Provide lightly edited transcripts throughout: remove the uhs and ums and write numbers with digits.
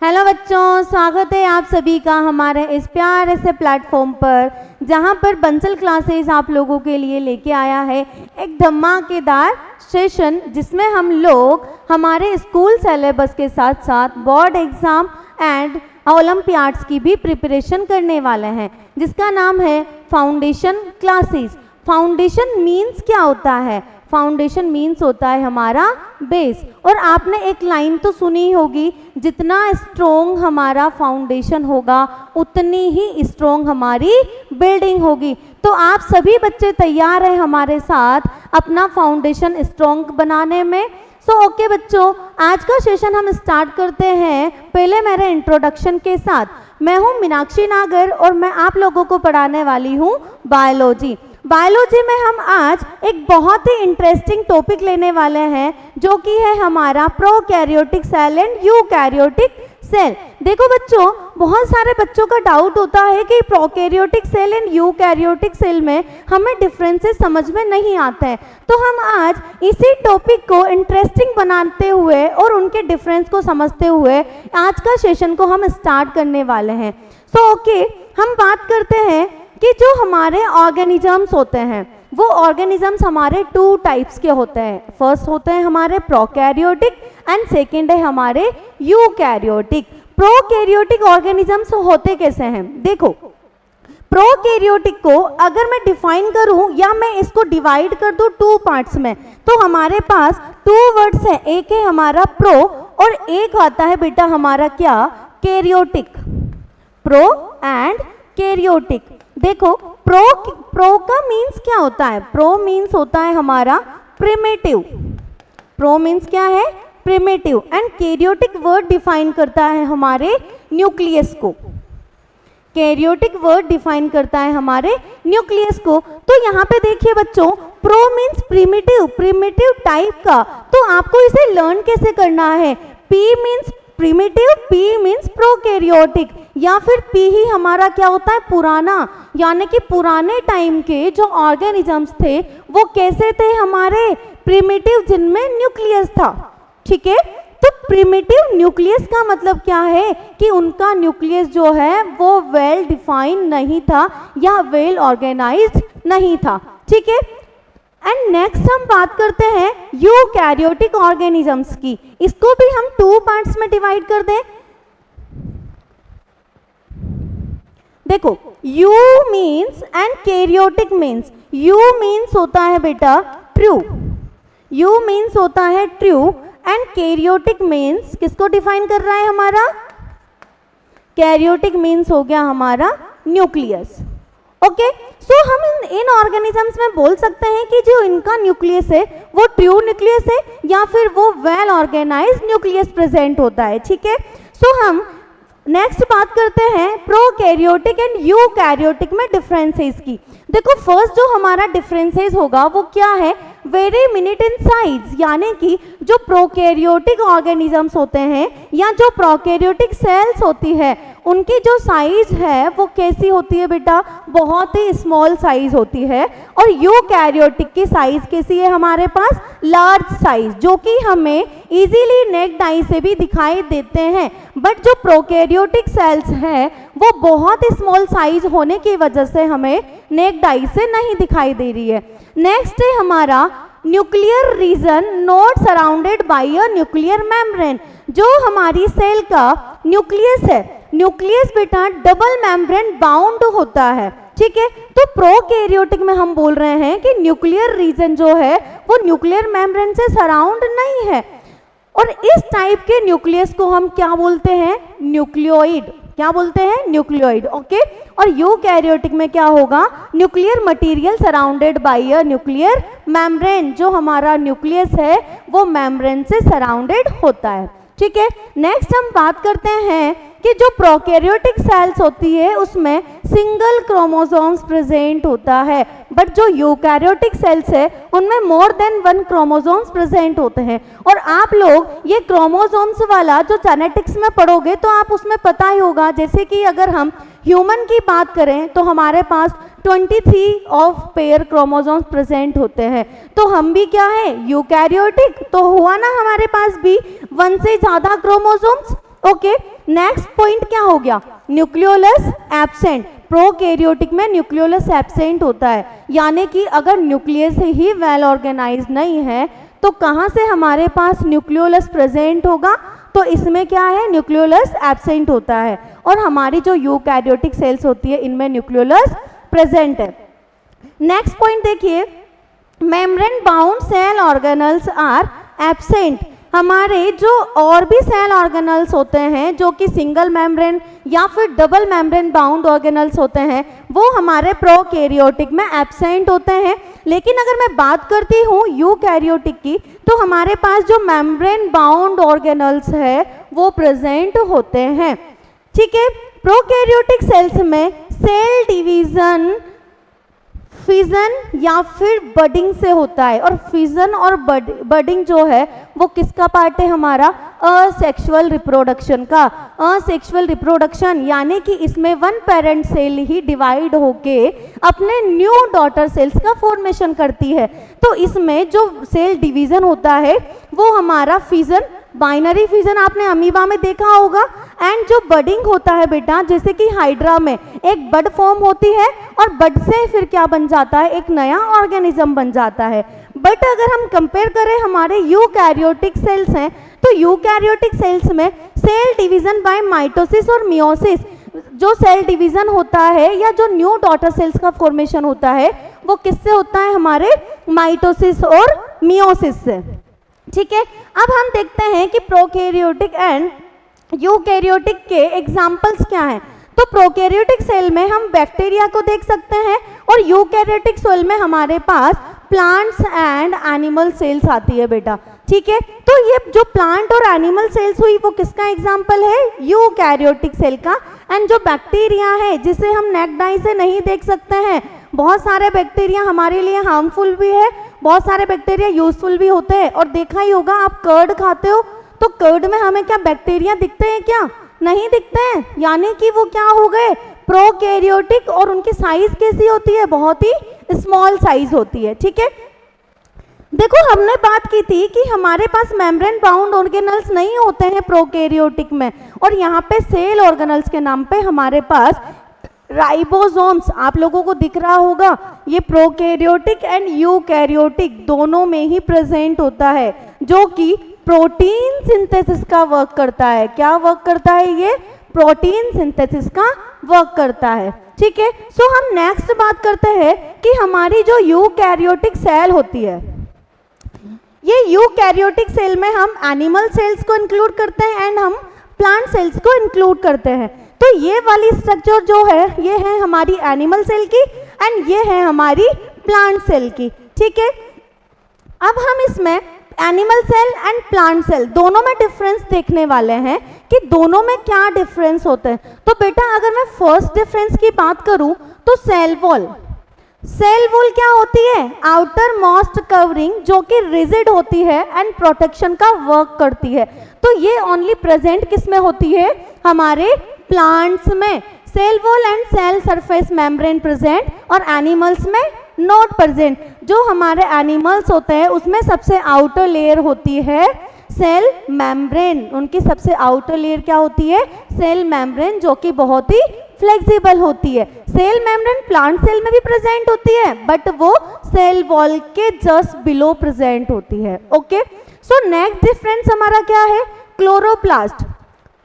Hello बच्चों, स्वागत है आप सभी का हमारे इस प्यारे से प्लेटफॉर्म पर, जहां पर बंसल क्लासेस आप लोगों के लिए लेके आया है एक धमाकेदार सेशन, जिसमें हम लोग हमारे स्कूल सिलेबस के साथ साथ बोर्ड एग्ज़ाम एंड ओलंपियाड्स की भी प्रिपरेशन करने वाले हैं, जिसका नाम है फाउंडेशन क्लासेस। फाउंडेशन मीन्स क्या होता है? फाउंडेशन मीन्स होता है हमारा बेस। और आपने एक लाइन तो सुनी होगी, जितना स्ट्रोंग हमारा फाउंडेशन होगा उतनी ही स्ट्रोंग हमारी बिल्डिंग होगी। तो आप सभी बच्चे तैयार हैं हमारे साथ अपना फाउंडेशन स्ट्रोंग बनाने में? ओके बच्चों, आज का सेशन हम स्टार्ट करते हैं पहले मेरे इंट्रोडक्शन के साथ। मैं हूँ मीनाक्षी नागर और मैं आप लोगों को पढ़ाने वाली हूँ बायोलॉजी। बायोलॉजी में हम आज एक बहुत ही इंटरेस्टिंग टॉपिक लेने वाले हैं, जो कि है हमारा prokaryotic cell and eukaryotic cell. देखो बच्चों, बहुत सारे बच्चों का डाउट होता है कि prokaryotic cell and eukaryotic cell में हमें डिफरेंसेस समझ में नहीं आते हैं। तो हम आज इसी टॉपिक को इंटरेस्टिंग बनाते हुए और उनके डिफरेंस को समझते हुए आज का सेशन को हम स्टार्ट करने वाले हैं। ओके, हम बात करते हैं कि जो हमारे ऑर्गेनिजम्स होते हैं, वो ऑर्गेनिजम्स हमारे टू टाइप्स के होते हैं। फर्स्ट होते हैं हमारे प्रोकैरियोटिक एंड सेकेंड है हमारे यूकैरियोटिक। प्रोकैरियोटिक ऑर्गेनिजम्स होते कैसे हैं? देखो, प्रोकैरियोटिक को अगर मैं डिफाइन करूं या मैं इसको डिवाइड कर दूं टू पार्ट्स में, तो हमारे पास टू वर्ड्स हैं। एक है हमारा प्रो और एक आता है बेटा हमारा क्या, कैरियोटिक। Pro and karyotic. देखो, प्रो का मीन्स क्या होता है? प्रो मीन्स होता है हमारा प्रिमिटिव। प्रो मीन्स क्या है? Primitive. And karyotic word define करता है हमारे न्यूक्लियस को। कैरियोटिक वर्ड डिफाइन करता है हमारे न्यूक्लियस को। तो यहाँ पे देखिए बच्चों, pro means primitive, primitive type का। तो आपको इसे लर्न कैसे करना है? P means primitive, P means prokaryotic, या फिर पी ही हमारा क्या होता है? पुराना। यानी कि पुराने टाइम के जो ऑर्गेनिजम्स थे वो कैसे थे? हमारे प्रिमिटिव, जिनमें न्यूक्लियस था। ठीक है, तो प्रिमिटिव न्यूक्लियस का मतलब क्या है कि उनका न्यूक्लियस जो है वो वेल डिफाइन नहीं था या वेल ऑर्गेनाइज्ड नहीं था। ठीक है, एंड नेक्स्ट हम बात करते हैं यूकैरियोटिक ऑर्गेनिजम्स की। इसको भी हम टू पार्ट्स में डिवाइड कर दें। देखो, you means and karyotic means. You means होता है बेटा ट्रू, यू मीन्स होता है ट्रू, एंड कैरियोटिक मीन्स किसको डिफाइन कर रहा है हमारा? कैरियोटिक मीन्स हो गया हमारा न्यूक्लियस। ओके, सो हम इन ऑर्गेनिजम्स में बोल सकते हैं कि जो इनका न्यूक्लियस है वो ट्रू न्यूक्लियस है या फिर वो वेल ऑर्गेनाइज्ड न्यूक्लियस प्रेजेंट होता है। ठीक है, सो हम नेक्स्ट बात करते हैं प्रोकैरियोटिक एंड यूकैरियोटिक में डिफरेंसेस की। देखो, फर्स्ट जो हमारा डिफरेंसेस होगा वो क्या है? Very minute in size. यानी कि जो प्रोकैरियोटिक ऑर्गेनिजम्स होते हैं या जो प्रोकैरियोटिक सेल्स होती है, उनकी जो साइज है वो कैसी होती है बेटा? बहुत ही स्मॉल साइज होती है। और यूकैरियोटिक की साइज कैसी है हमारे पास? लार्ज साइज, जो कि हमें इजीली नेक्ड आई से भी दिखाई देते हैं। बट जो प्रोकैरियोटिक सेल्स हैं वो बहुत स्मॉल साइज होने की वजह से हमें नेक्ड आई से नहीं दिखाई दे रही है। नेक्स्ट है हमारा nuclear region not surrounded by a nuclear membrane. जो हमारी सेल का न्यूक्लियस है, न्यूक्लियस बेटा डबल मेम्ब्रेन बाउंड होता है। ठीक है, तो प्रोकैरियोटिक में हम बोल रहे हैं कि न्यूक्लियर रीजन जो है वो न्यूक्लियर मेम्ब्रेन से सराउंड नहीं है। और इस टाइप के न्यूक्लियस को हम क्या बोलते हैं? न्यूक्लियोइड। क्या बोलते हैं? न्यूक्लियोइड। ओके, और यूकैरियोटिक में क्या होगा? Nuclear material surrounded by a nuclear membrane. जो हमारा न्यूक्लियस है वो मेम्ब्रेन से सराउंडेड होता है। ठीक है, नेक्स्ट हम बात करते हैं कि जो प्रोकैरियोटिक सेल्स होती है उसमें सिंगल क्रोमोसोम्स प्रेजेंट होता है, बट जो यूकैरियोटिक सेल्स है उनमें more than one chromosomes present होते हैं। और आप लोग ये क्रोमोसोम्स वाला जो जेनेटिक्स में पढ़ोगे तो आप उसमें पता ही होगा, जैसे कि अगर हम ह्यूमन की बात करें तो हमारे पास 23 ऑफ पेयर क्रोमोसोम्स प्रेजेंट होते हैं। तो हम भी क्या है? यूकैरियोटिक। तो हुआ ना हमारे पास भी वन से ज़्यादा क्रोमोसोम्स। ओके, नेक्स्ट पॉइंट क्या हो गया, न्यूक्लियोलस एब्सेंट। प्रोकैरियोटिक में न्यूक्लियोलस एब्सेंट होता है, यानी कि अगर न्यूक्लियस ही वेल ऑर्गेनाइज नहीं है तो कहाँ से हमारे पास न्यूक्लियोलस प्रेजेंट होगा, तो इसमें क्या है, न्यूक्लियोलस एब्सेंट होता है। और हमारी जो यूकैरियोटिक सेल्स होती है इनमें न्यूक्लियोलस प्रेजेंट है। नेक्स्ट पॉइंट देखिए, membrane bound cell organelles are absent. हमारे जो और भी सेल ऑर्गेनल्स होते हैं जो कि सिंगल मेम्ब्रेन या फिर डबल मेम्ब्रेन बाउंड ऑर्गेनल्स होते हैं वो हमारे प्रोकैरियोटिक में एब्सेंट होते हैं। लेकिन अगर मैं बात करती हूँ यूकैरियोटिक की, तो हमारे पास जो मेम्ब्रेन बाउंड ऑर्गेनल्स है वो प्रेजेंट होते हैं। ठीक है, प्रोकैरियोटिक सेल्स में सेल डिवीजन फिजन या फिर बडिंग से होता है, और फिजन और बडिंग जो है वो किसका पार्ट है, हमारा असेक्सुअल रिप्रोडक्शन का। असेक्सुअल रिप्रोडक्शन यानी कि इसमें वन पेरेंट सेल ही डिवाइड होके अपने न्यू डॉटर सेल्स का फॉर्मेशन करती है। तो इसमें जो सेल डिवीजन होता है वो हमारा फिजन, बाइनरी फिजन आपने अमीबा में देखा होगा, एंड जो बडिंग होता है बेटा, जैसे कि हाइड्रा में एक बड फॉर्म होती है और बड से फिर क्या बन जाता है, एक नया ऑर्गेनिज्म बन जाता है। बट अगर हम कंपेयर करें हमारे यूकैरियोटिक सेल्स हैं, तो यूकैरियोटिक सेल्स में सेल डिवीजन बाय माइटोसिस और मियोसिस, जो सेल डिवीजन होता है या जो न्यू डॉटर सेल्स का फॉर्मेशन होता है वो किससे होता है, हमारे माइटोसिस और मियोसिस से। ठीक है, अब हम देखते हैं कि प्रोकैरियोटिक एंड यूकैरियोटिक के एग्जाम्पल्स क्या हैं। तो प्रोकैरियोटिक सेल में हम बैक्टीरिया को देख सकते हैं, और यूकैरियोटिक सेल में हमारे पास प्लांट्स एंड एनिमल सेल्स आती है बेटा। ठीक है, तो ये जो प्लांट और एनिमल सेल्स हुई वो किसका एग्जाम्पल है, यूकैरियोटिक सेल का। एंड जो बैक्टीरिया है जिसे हम नेक्ड आई से नहीं देख सकते हैं, बहुत सारे बैक्टीरिया हमारे लिए हार्मफुल भी है, बहुत सारे बैक्टीरिया यूजफुल भी होते हैं। और देखा ही होगा आप कर्ड खाते हो तो कर्ड में हमें क्या बैक्टीरिया दिखते हैं क्या, नहीं दिखते हैं, यानी कि वो क्या हो गए, प्रोकैरियोटिक। और उनकी साइज कैसी होती है, बहुत ही स्मॉल साइज होती है। ठीक है, देखो हमने बात की थी कि हमारे पास मेम्ब्रेन बाउंड ऑर्गेनल्स नहीं होते हैं प्रोकैरियोटिक में, और यहाँ पे सेल ऑर्गेनल्स के नाम पे हमारे पास राइबोसोम्स आप लोगों को दिख रहा होगा, ये प्रोकैरियोटिक एंड यूकैरियोटिक दोनों में ही प्रेजेंट होता है, जो कि प्रोटीन सिंथेसिस का वर्क करता है। क्या वर्क करता है, ये प्रोटीन सिंथेसिस का वर्क करता है। ठीक है, सो हम नेक्स्ट बात करते हैं कि हमारी जो यूकैरियोटिक सेल होती है, ये यूकैरियोटिक सेल में हम एनिमल सेल्स को इंक्लूड करते हैं एंड हम प्लांट सेल्स को इंक्लूड करते हैं। तो ये वाली स्ट्रक्चर जो है ये है हमारी एनिमल सेल की एंड ये है हमारी प्लांट सेल की। ठीक है, अब हम इसमें animal cell and plant cell दोनों में डिफरेंस देखने वाले हैं कि दोनों में क्या डिफरेंस होते हैं। तो बेटा अगर मैं फर्स्ट डिफरेंस की बात करूं तो सेल वॉल क्या होती है, आउटर मोस्ट कवरिंग जो कि रिजिड होती है एंड प्रोटेक्शन का वर्क करती है। तो ये ओनली प्रेजेंट किस में होती है, हमारे प्लांट्स में। Cell wall and cell surface membrane present और एनिमल्स में नॉट प्रेजेंट। जो हमारे एनिमल्स होते हैं उसमें सबसे आउटर लेयर होती है सेल मेम्ब्रेन, उनकी सबसे आउटर लेयर क्या होती है, सेल मेम्ब्रेन, जो कि बहुत ही फ्लेक्सिबल होती है। सेल मेम्ब्रेन प्लांट सेल में भी प्रेजेंट होती है बट वो सेल वॉल के जस्ट बिलो प्रेजेंट होती है। ओके, सो नेक्स्ट डिफरेंस हमारा क्या है, क्लोरोप्लास्ट।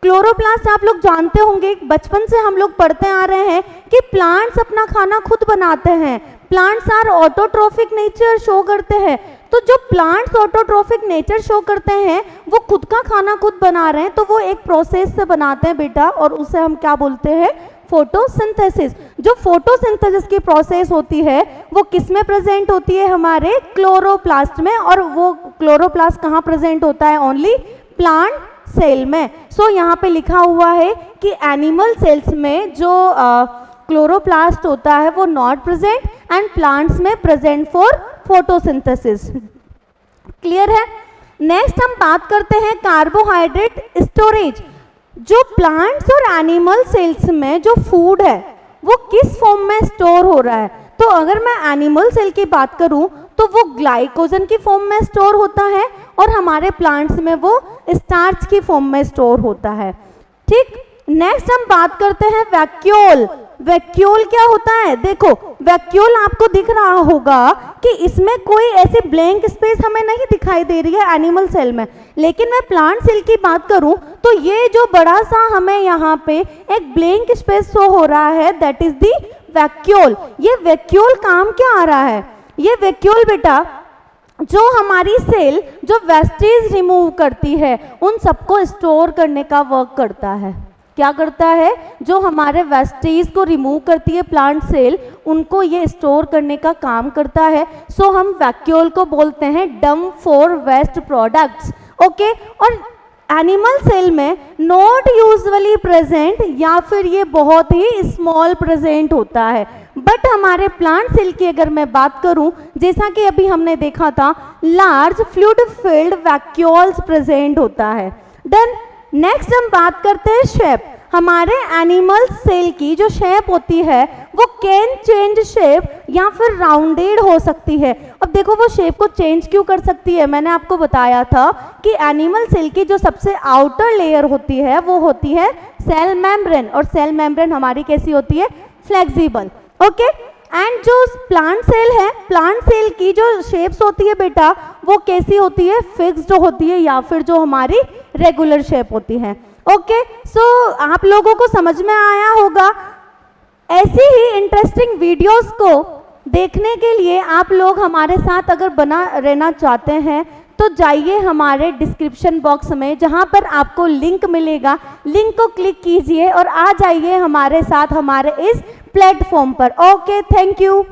क्लोरोप्लास्ट आप लोग जानते होंगे, बचपन से हम लोग पढ़ते आ रहे हैं कि प्लांट्स अपना खाना खुद बनाते हैं, plants are autotrophic nature show करते हैं। तो जो प्लांट्स ऑटोट्रोफिक नेचर शो करते हैं वो खुद का खाना खुद बना रहे हैं, तो वो एक प्रोसेस से बनाते हैं बेटा, और उसे हम क्या बोलते हैं, फोटोसिंथेसिस। जो फोटोसिंथेसिस की प्रोसेस होती है वो किस में प्रेजेंट होती है, हमारे क्लोरोप्लास्ट में, और वो क्लोरोप्लास्ट कहाँ प्रेजेंट होता है, ओनली प्लांट सेल में। सो यहाँ पे लिखा हुआ है कि एनिमल सेल्स में जो क्लोरोप्लास्ट होता है वो नॉट प्रेजेंट एंड प्लांट्स में प्रेजेंट फॉर फोटोसिंथेसिस। क्लियर है। नेक्स्ट हम बात करते हैं कार्बोहाइड्रेट स्टोरेज। जो प्लांट्स और एनिमल सेल्स में जो फूड है वो किस फॉर्म में स्टोर हो रहा है, तो अगर मैं एनिमल सेल की बात करूं तो वो ग्लाइकोजन की फॉर्म में स्टोर होता है और हमारे प्लांट्स में वो स्टार्च की फॉर्म में स्टोर होता है। ठीक, नेक्स्ट हम बात करते हैं वैक्यूल। वैक्यूल क्या होता है? देखो वैक्यूल आपको दिख रहा होगा कि इसमें कोई ऐसे ब्लैंक स्पेस हमें नहीं दिखाई दे रही है एनिमल सेल में, लेकिन मैं प्लांट सेल की बात करूं तो ये जो बड़ा सा हमें यहाँ पे एक ब्लैंक स्पेस शो हो रहा है, दैट इज दी वैक्यूल। ये वैक्यूल काम क्या आ रहा है? ये वैक्यूल बेटा जो हमारी सेल जो वेस्टेज रिमूव करती है उन सबको स्टोर करने का वर्क करता है। क्या करता है? जो हमारे वेस्टेज को रिमूव करती है प्लांट सेल, उनको ये स्टोर करने का काम करता है। सो हम वैक्यूल को बोलते हैं dump for waste products. Okay, और एनिमल सेल में नॉट यूजुअली प्रेजेंट या फिर ये बहुत ही स्मॉल प्रेजेंट होता है, बट हमारे प्लांट सेल की अगर मैं बात करूं, जैसा कि अभी हमने देखा था, large fluid filled vacuoles present होता है। देन नेक्स्ट हम बात करते हैं शेप। हमारे एनिमल सेल की जो शेप होती है वो कैन चेंज शेप या फिर राउंडेड हो सकती है। अब देखो वो शेप को चेंज क्यों कर सकती है? मैंने आपको बताया था कि एनिमल सेल की जो सबसे आउटर लेयर होती है वो होती है सेल मेम्ब्रेन, और सेल मेम्ब्रेन हमारी कैसी होती है? फ्लेक्सिबल। ओके, एंड जो प्लांट सेल है, प्लांट सेल की जो शेप्स होती है बेटा वो कैसी होती है? फिक्स्ड होती है या फिर जो हमारी रेगुलर शेप होती है। ओके, सो आप लोगों को समझ में आया होगा। ऐसी ही इंटरेस्टिंग वीडियोस को देखने के लिए आप लोग हमारे साथ अगर बना रहना चाहते हैं तो जाइए हमारे डिस्क्रिप्शन बॉक्स में, जहां पर आपको लिंक मिलेगा, लिंक को क्लिक कीजिए और आ जाइए हमारे साथ हमारे इस प्लेटफॉर्म पर। Okay, thank you.